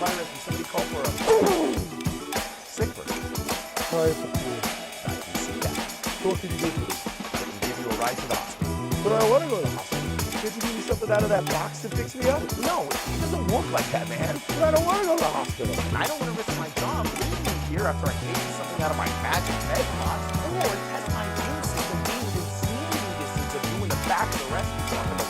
fire rescue. Somebody call for a sick person. Sorry for you. I can see that. So what can you do for me? I can give you a ride to the hospital. But I don't want to go to the hospital. Can't you give me something out of that box to fix me up? No, it doesn't work like that, man. But I don't want to go to the hospital. I don't want to risk my job leaving here after I take something out of my magic med box or test my immune system being within sneezing distance of you in the back of the rescue truck.